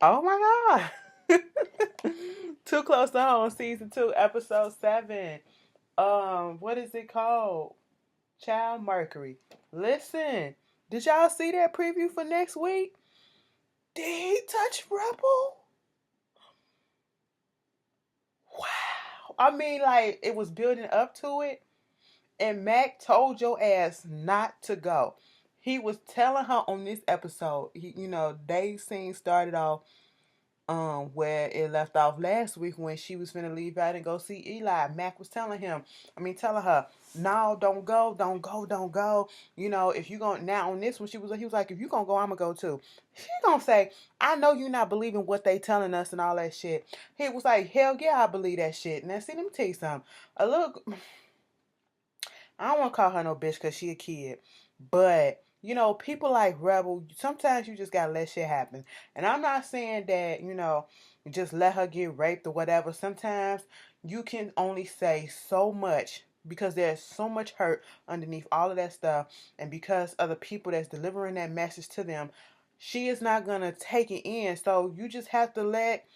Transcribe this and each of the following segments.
Oh my God. Too Close to Home, season 2, episode 7. What is it called? Child Mercury. Listen, did y'all see that preview for next week? Did he touch Rebel? Wow. I mean, like, it was building up to it, and Mac told your ass not to go. He was telling her on this episode, Dave's scene started off where it left off last week when she was finna leave out and go see Eli. Mac was telling her, no, don't go, don't go, don't go. If you gonna now on this one, he was like, if you gonna go, I'ma go too. She gonna say, I know you not believing what they telling us and all that shit. He was like, hell yeah, I believe that shit. Now see, let me tell you something. A little I don't want to call her no bitch because she a kid. But, people like Rebel, sometimes you just got to let shit happen. And I'm not saying that, just let her get raped or whatever. Sometimes you can only say so much because there's so much hurt underneath all of that stuff. And because of the people that's delivering that message to them, she is not going to take it in. So you just have to let,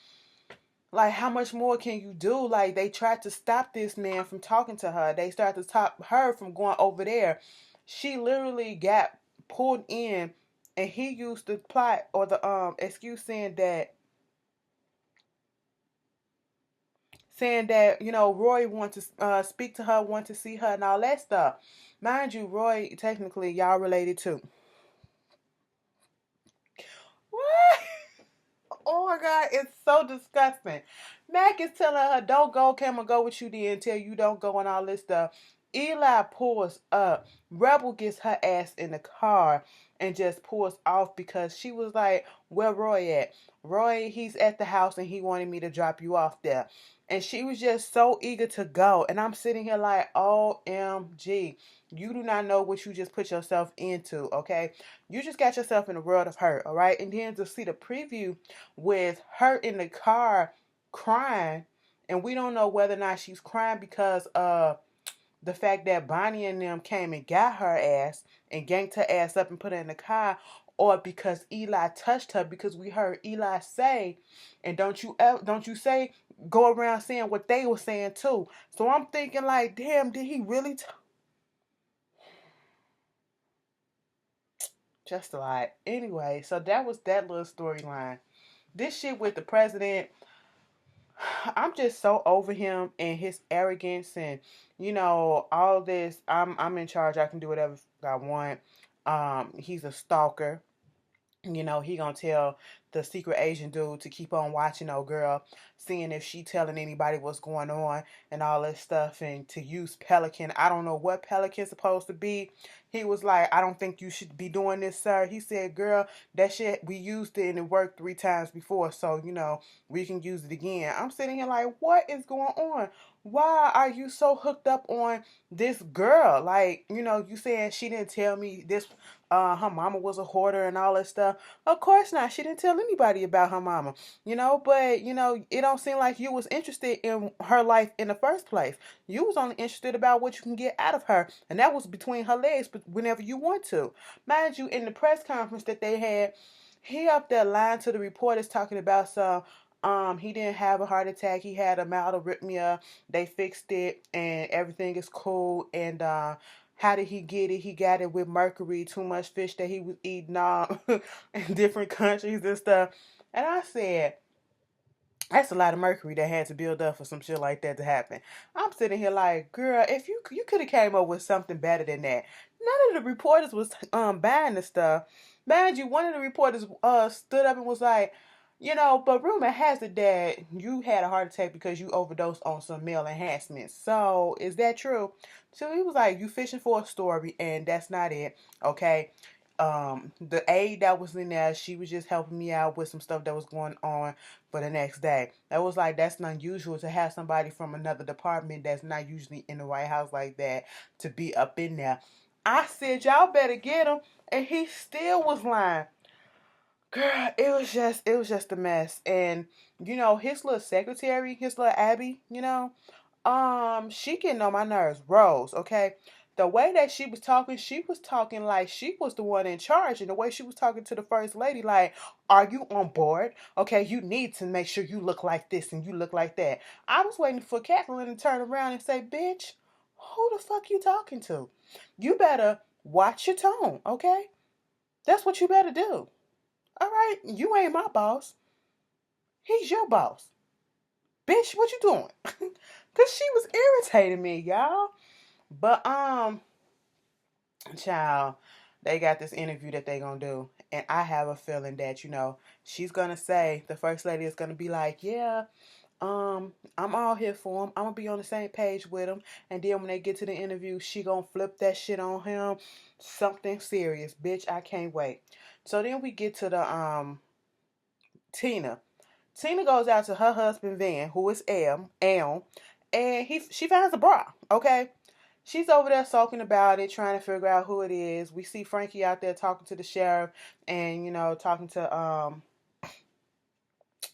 like, how much more can you do? Like, they tried to stop this man from talking to her. They started to stop her from going over there. She literally got pulled in, and he used the plot or the excuse saying that Roy wanted to speak to her, want to see her, and all that stuff. Mind you, Roy technically y'all related too. What? Oh my God, it's so disgusting. Mac is telling her, don't go, Cam, go with you then until you don't go and all this stuff. Eli pulls up. Rebel gets her ass in the car and just pulls off because she was like, where Roy at? Roy, he's at the house and he wanted me to drop you off there. And she was just so eager to go. And I'm sitting here like, OMG. You do not know what you just put yourself into, okay? You just got yourself in a world of hurt, all right? And then to see the preview with her in the car crying, and we don't know whether or not she's crying because of the fact that Bonnie and them came and got her ass and ganked her ass up and put her in the car, or because Eli touched her, because we heard Eli say, and don't you say go around saying what they were saying too. So I'm thinking like, damn, did he really just a lot. Anyway, so that was that little storyline. This shit with the president, I'm just so over him and his arrogance and all this. I'm in charge. I can do whatever I want. He's a stalker. He gonna tell the secret agent dude to keep on watching old girl, seeing if she telling anybody what's going on and all this stuff, and to use Pelican. I don't know what Pelican's supposed to be. He was like, I don't think you should be doing this, sir. He said, girl, that shit, we used it and it worked 3 times before, so we can use it again. I'm sitting here like, what is going on? Why are you so hooked up on this girl? Like, you saying she didn't tell me this, her mama was a hoarder and all that stuff. Of course not. She didn't tell anybody about her mama, but it don't seem like you was interested in her life in the first place. You was only interested about what you can get out of her, and that was between her legs, but whenever you want to. Mind you, in the press conference that they had, he up there lying to the reporters talking about some he didn't have a heart attack, he had a mild arrhythmia, they fixed it and everything is cool, and how did he get it? He got it with Mercury, too much fish that he was eating in different countries and stuff. And I said, that's a lot of mercury that had to build up for some shit like that to happen. I'm sitting here like, girl, if you could have came up with something better than that. None of the reporters was buying the stuff. Mind you, one of the reporters stood up and was like, but rumor has it that you had a heart attack because you overdosed on some male enhancements. So is that true? So he was like, you fishing for a story, and that's not it. Okay. The aide that was in there, she was just helping me out with some stuff that was going on for the next day. That was like, that's unusual to have somebody from another department that's not usually in the White House like that to be up in there. I said, y'all better get him, and he still was lying. Girl, it was just a mess. And his little secretary, his little Abby, she getting on my nerves. Rose, okay? the way that she was talking like she was the one in charge. And the way she was talking to the first lady, like, are you on board? Okay, you need to make sure you look like this and you look like that. I was waiting for Kathleen to turn around and say, bitch, who the fuck you talking to? You better watch your tone, okay? That's what you better do. All right, you ain't my boss. He's your boss. Bitch, what you doing? Cause she was irritating me, y'all. But child, they got this interview that they gonna do. And I have a feeling that, she's gonna say, the first lady is gonna be like, yeah, I'm all here for him. I'm gonna be on the same page with him. And then when they get to the interview, she gonna flip that shit on him. Something serious. Bitch, I can't wait. So then we get to the Tina. Tina goes out to her husband Van, who is Elm, and she finds a bra, okay? She's over there sulking about it, trying to figure out who it is. We see Frankie out there talking to the sheriff and, talking to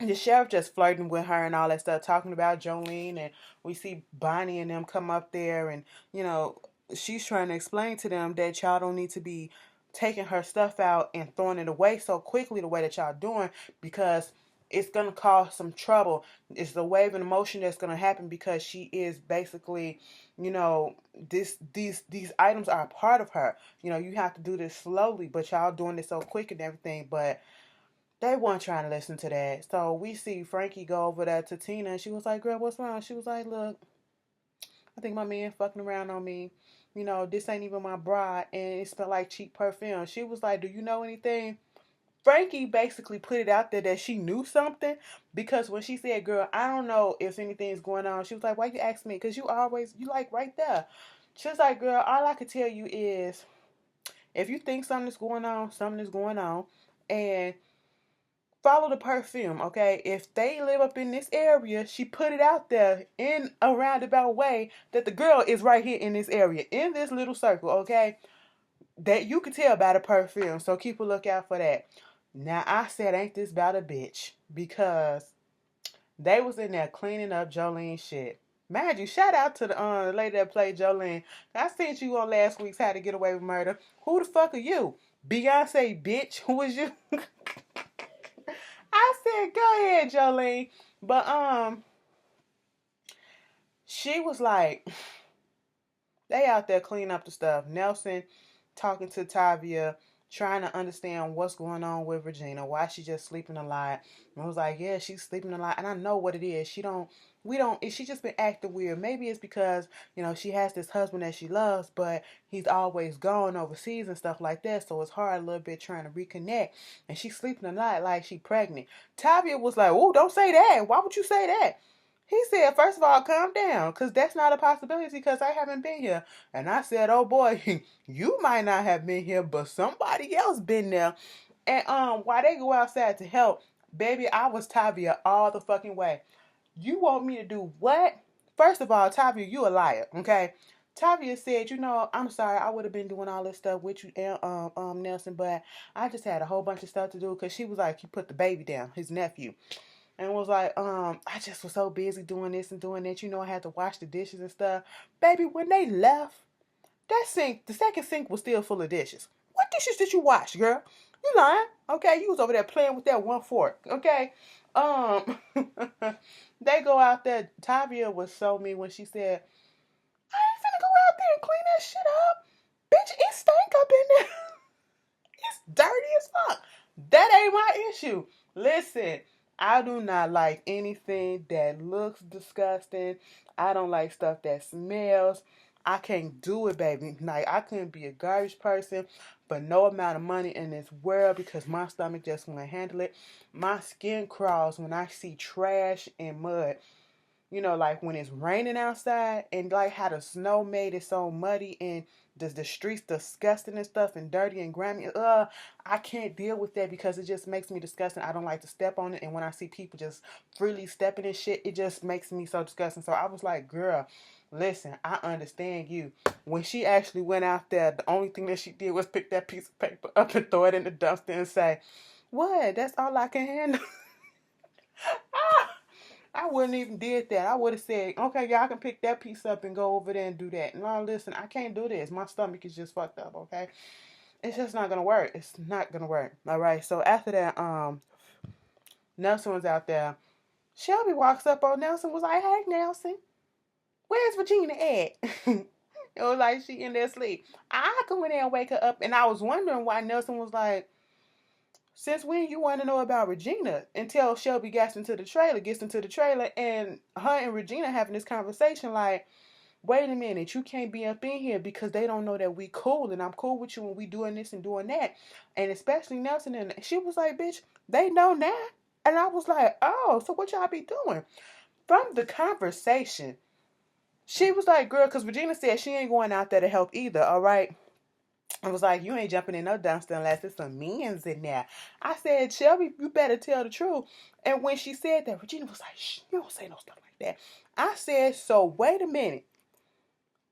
the sheriff, just flirting with her and all that stuff, talking about Jolene. And we see Bonnie and them come up there and, she's trying to explain to them that y'all don't need to be taking her stuff out and throwing it away so quickly the way that y'all doing, because it's going to cause some trouble. It's the wave of emotion that's going to happen, because she is basically, these items are a part of her. You have to do this slowly, but y'all doing it so quick and everything. But they weren't trying to listen to that. So we see Frankie go over there to Tina, and she was like, girl, what's wrong? She was like, look, I think my man fucking around on me. This ain't even my bra, and it smelled like cheap perfume. She was like, do you know anything? Frankie basically put it out there that she knew something, because when she said, girl, I don't know if anything's going on, she was like, why you ask me? Because you like right there. She was like, girl, all I can tell you is, if you think something is going on, and follow the perfume, okay? If they live up in this area, she put it out there in a roundabout way that the girl is right here in this area, in this little circle, okay? That you can tell by the perfume, so keep a lookout for that. Now, I said, ain't this about a bitch? Because they was in there cleaning up Jolene's shit. Mind you, shout out to the lady that played Jolene. I sent you on last week's How to Get Away with Murder. Who the fuck are you? Beyonce, bitch. Who is you? I said, go ahead, Jolene. But she was like, they out there cleaning up the stuff. Nelson talking to Tavia, trying to understand what's going on with Regina, why she just sleeping a lot. And I was like, yeah, she's sleeping a lot, and I know what it is. She just been acting weird. Maybe it's because, she has this husband that she loves, but he's always gone overseas and stuff like that, so it's hard a little bit trying to reconnect. And she's sleeping a lot like she pregnant. Tavia was like, oh, don't say that. Why would you say that? He said, first of all, calm down, because that's not a possibility, because I haven't been here. And I said, oh boy, you might not have been here, but somebody else been there. And while they go outside to help, baby, I was Tavia all the fucking way. You want me to do what? First of all, Tavia, you a liar, okay? Tavia said, I'm sorry, I would have been doing all this stuff with you, Nelson, but I just had a whole bunch of stuff to do, because she was like, he put the baby down, his nephew. And was like, I just was so busy doing this and doing that. I had to wash the dishes and stuff. Baby, when they left, that sink, the second sink was still full of dishes. What dishes did you wash, girl? You lying? Okay, you was over there playing with that one fork. Okay. They go out there. Tavia was so mean when she said, I ain't finna go out there and clean that shit up. Bitch, it stank up in there. It's dirty as fuck. That ain't my issue. Listen, I do not like anything that looks disgusting. I don't like stuff that smells. I can't do it, baby. Like, I couldn't be a garbage person for no amount of money in this world, because my stomach just won't handle it. My skin crawls when I see trash and mud. Like when it's raining outside, and like how the snow made it so muddy, and the streets disgusting and stuff and dirty and grimy. I can't deal with that, because it just makes me disgusting. I don't like to step on it, and when I see people just freely stepping in shit, it just makes me so disgusting. So I was like, girl, listen, I understand you. When she actually went out there, the only thing that she did was pick that piece of paper up and throw it in the dumpster and say, what? That's all I can handle. I wouldn't even did that. I would have said, okay, y'all can pick that piece up and go over there and do that. No, listen, I can't do this. My stomach is just fucked up, okay? It's just not gonna work. It's not gonna work. All right. So after that, Nelson was out there. Shelby walks up on Nelson, was like, hey, Nelson, where's Regina at? It was like she in there asleep. I come in there and wake her up, and I was wondering why Nelson was like, since when you want to know about Regina? Until Shelby gets into the trailer, and her and Regina having this conversation like, wait a minute, you can't be up in here because they don't know that we cool and I'm cool with you when we doing this and doing that. And especially Nelson, and she was like, bitch, they know now. And I was like, oh, so what y'all be doing? From the conversation, she was like, girl, because Regina said she ain't going out there to help either, all right? I was like, you ain't jumping in no dumpster unless there's some men's in there. I said, Shelby, you better tell the truth. And when she said that, Regina was like, shh, you don't say no stuff like that. I said, so wait a minute.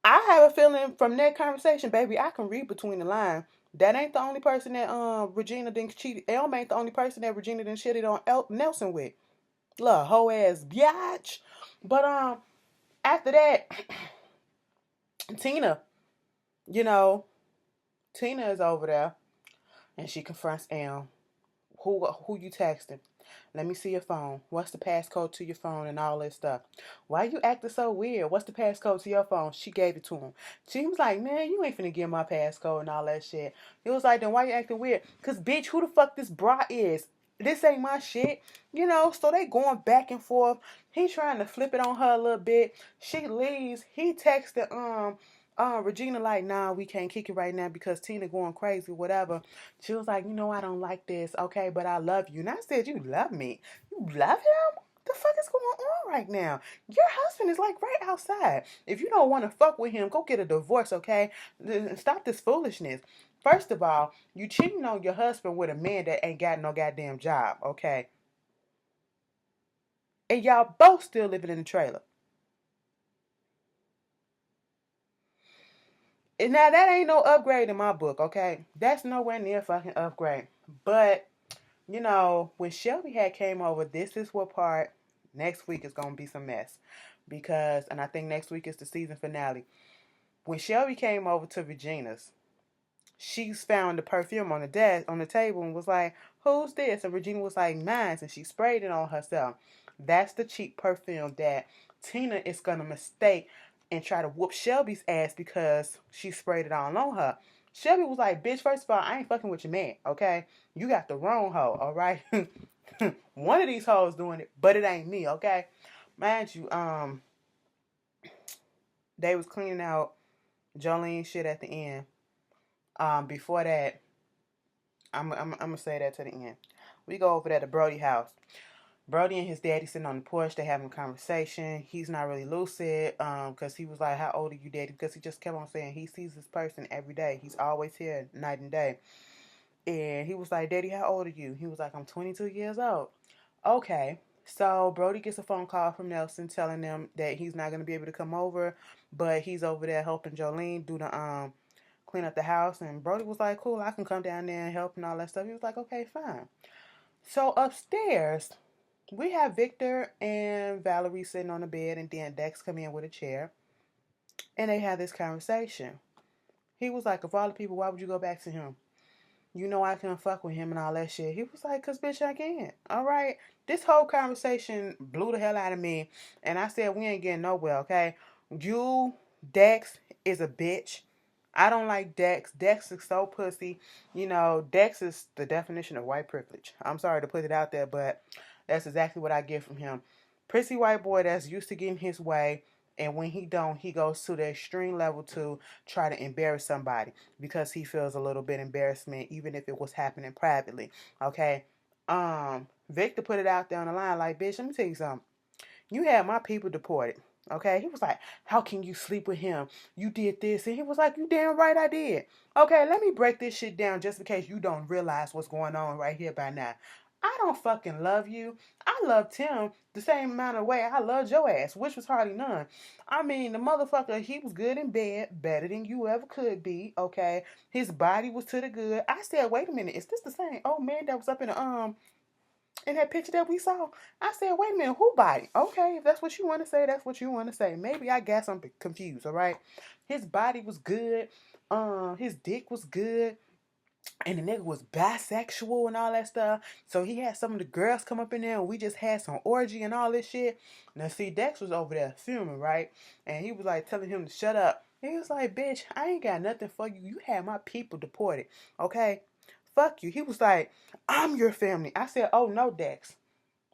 I have a feeling from that conversation, baby, I can read between the lines. That ain't the only person that Regina didn't cheat. Elm ain't the only person that Regina didn't shit it on Nelson with. Look, hoe ass biatch. But after that, Tina, you know, Tina is over there and she confronts Elm. Who you texting? Let me see your phone. What's the passcode to your phone and all that stuff? Why you acting so weird? What's the passcode to your phone? She gave it to him. She was like, man, you ain't finna give my passcode and all that shit. He was like, then why you acting weird? Cause bitch, who the fuck this bra is? This ain't my shit. You know, so they going back and forth. He trying to flip it on her a little bit. She leaves. He texted Regina like, nah, we can't kick it right now because Tina going crazy, whatever. She was like, you know, I don't like this, okay, but I love you. And I said, you love me? You love him? What the fuck is going on right now? Your husband is like right outside. If you don't want to fuck with him, go get a divorce, okay? Stop this foolishness. First of all, you cheating on your husband with a man that ain't got no goddamn job, okay? And y'all both still living in the trailer. And now that ain't no upgrade in my book, okay? That's nowhere near fucking upgrade. But you know, when Shelby had came over, this is what part next week is gonna be some mess. Because and I think next week is the season finale. When Shelby came over to Regina's, she found the perfume on the desk on the table and was like, who's this? And Regina was like, mine's, and she sprayed it on herself. That's the cheap perfume that Tina is gonna mistake and try to whoop Shelby's ass because she sprayed it all on her. Shelby was like, bitch, first of all, I ain't fucking with your man, okay? You got the wrong hoe, alright? One of these hoes doing it, but it ain't me, okay? Mind you, they was cleaning out Jolene's shit at the end. Before that, I'm gonna say that to the end. We go over there to Brody house. Brody and his daddy sitting on the porch. They having a conversation. He's not really lucid because he was like, how old are you, daddy? Because he just kept on saying he sees this person every day. He's always here night and day. And he was like, daddy, how old are you? He was like, I'm 22 years old. Okay. So Brody gets a phone call from Nelson telling them that he's not going to be able to come over, but he's over there helping Jolene do the clean up the house. And Brody was like, cool, I can come down there and help and all that stuff. He was like, okay, fine. So upstairs, we have Victor and Valerie sitting on the bed, and then Dex come in with a chair, and they have this conversation. He was like, of all the people, why would you go back to him? You know I can't fuck with him and all that shit. He was like, cause bitch, I can't. All right. This whole conversation blew the hell out of me, and I said we ain't getting nowhere. Okay, you Dex is a bitch. I don't like Dex. Dex is so pussy. You know, Dex is the definition of white privilege. I'm sorry to put it out there, but that's exactly what I get from him. Prissy white boy that's used to getting his way, and when he don't, he goes to the extreme level to try to embarrass somebody because he feels a little bit embarrassment, even if it was happening privately. Okay. Victor put it out there on the line like, bitch, let me tell you something. You had my people deported. Okay, he was like, how can you sleep with him? You did this. And he was like, you damn right I did. Okay, let me break this shit down just in case you don't realize what's going on right here by now. I don't fucking love you. I loved him the same amount of way I loved your ass, which was hardly none. I mean, the motherfucker, he was good in bed, better than you ever could be, okay? His body was to the good. I said, wait a minute, is this the same old man that was up in the in that picture that we saw. I said, wait a minute, who body? Okay, if that's what you want to say, that's what you want to say. Maybe I guess I'm confused, all right? His body was good. His dick was good. And the nigga was bisexual and all that stuff. So he had some of the girls come up in there and we just had some orgy and all this shit. Now see, Dex was over there filming, right? And he was like telling him to shut up. And he was like, bitch, I ain't got nothing for you. You had my people deported. Okay? Fuck you. He was like, I'm your family. I said, oh no, Dex.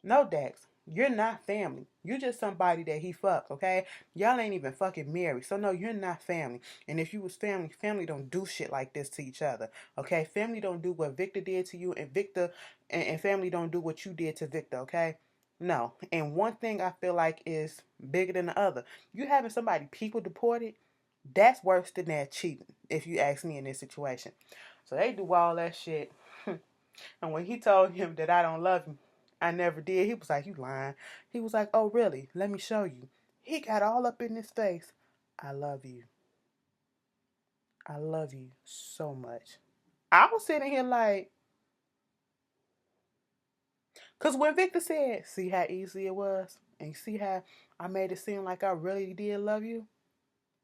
No, Dex. You're not family. You're just somebody that he fucked, okay? Y'all ain't even fucking married. So no, you're not family. And if you was family, family don't do shit like this to each other. Okay? Family don't do what Victor did to you, and Victor and family don't do what you did to Victor, okay? No. And one thing I feel like is bigger than the other. You having somebody people deported, that's worse than that cheating, if you ask me in this situation. So they do all that shit. And when he told him that I don't love him, I never did, he was like, you lying. He was like, oh, really? Let me show you. He got all up in his face. I love you. I love you so much. I was sitting here like, because when Victor said, see how easy it was? And you see how I made it seem like I really did love you?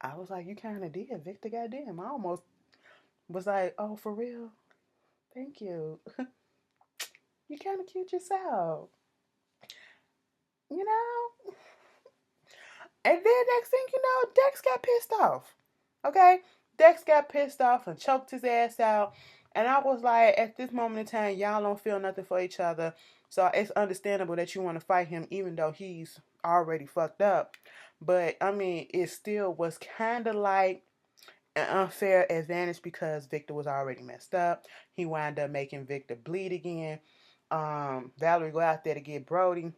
I was like, you kind of did, Victor, goddamn. I almost was like, oh, for real? Thank you. You kind of cute yourself. You know? And then next thing you know, Dex got pissed off. Okay? Dex got pissed off and choked his ass out. And I was like, at this moment in time, y'all don't feel nothing for each other. So it's understandable that you want to fight him even though he's already fucked up. But, I mean, it still was kind of like an unfair advantage because Victor was already messed up. He wound up making Victor bleed again. Valerie go out there to get Brody.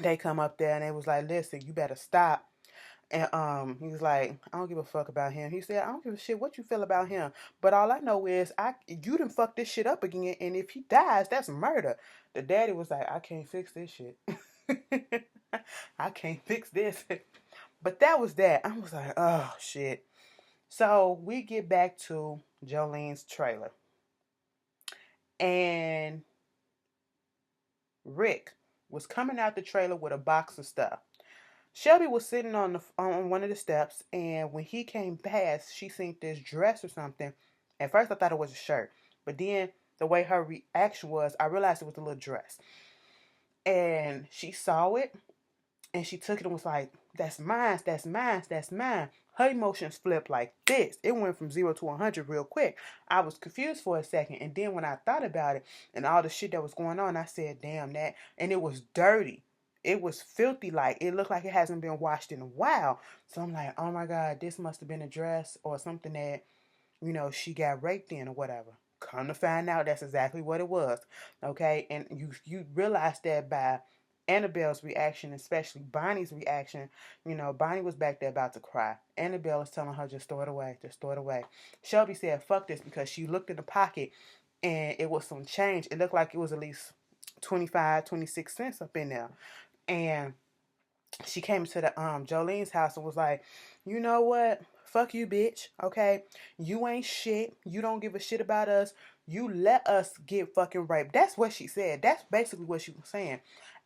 They come up there and they was like, listen, you better stop. And he was like, I don't give a fuck about him. He said, I don't give a shit what you feel about him. But all I know is you done fuck this shit up again, and if he dies, that's murder. The daddy was like, I can't fix this shit. I can't fix this. But that was that. I was like, oh shit. So we get back to Jolene's trailer. And Rick was coming out the trailer with a box of stuff. Shelby was sitting on one of the steps, and when he came past, she seen this dress or something. At first, I thought it was a shirt, but then the way her reaction was, I realized it was a little dress. And she saw it, and she took it and was like, "That's mine. That's mine. That's mine." Her emotions flipped like this. It went from 0 to 100 real quick. I was confused for a second, and then when I thought about it and all the shit that was going on, I said, "Damn that!" And it was dirty. It was filthy. Like it looked like it hasn't been washed in a while. So I'm like, "Oh my God, this must have been a dress or something that she got raped in or whatever." Come to find out, that's exactly what it was. Okay, and you realize that by Annabelle's reaction, especially Bonnie's reaction. Bonnie was back there about to cry. Annabelle was telling her, just throw it away, just throw it away. Shelby said, fuck this, because she looked in the pocket and it was some change. It looked like it was at least 25, 26 cents up in there. And she came to the Jolene's house and was like, you know what? Fuck you, bitch. Okay? You ain't shit. You don't give a shit about us. You let us get fucking raped. That's what she said. That's basically what she was saying.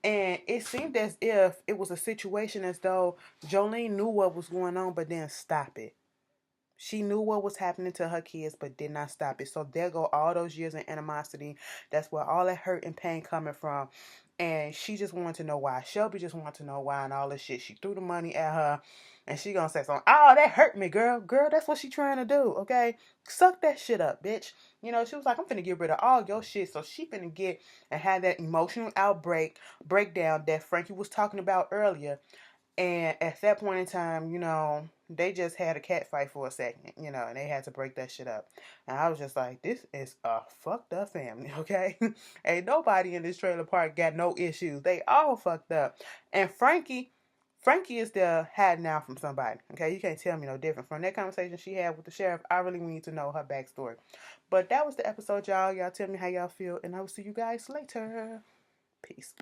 And it seemed as if it was a situation as though Jolene knew what was going on, but didn't stop it. She knew what was happening to her kids, but did not stop it. So there go all those years of animosity. That's where all that hurt and pain coming from. And she just wanted to know why. Shelby just wanted to know why and all this shit. She threw the money at her. And she gonna say something. Oh, that hurt me, girl. Girl, that's what she trying to do, okay? Suck that shit up, bitch. She was like, I'm finna get rid of all your shit. So she finna get and have that emotional breakdown that Frankie was talking about earlier. And at that point in time, they just had a cat fight for a second, and they had to break that shit up. And I was just like, this is a fucked up family, okay? Ain't nobody in this trailer park got no issues. They all fucked up. And Frankie is there hiding out from somebody, okay? You can't tell me no different. From that conversation she had with the sheriff, I really need to know her backstory. But that was the episode, y'all. Y'all tell me how y'all feel, and I will see you guys later. Peace.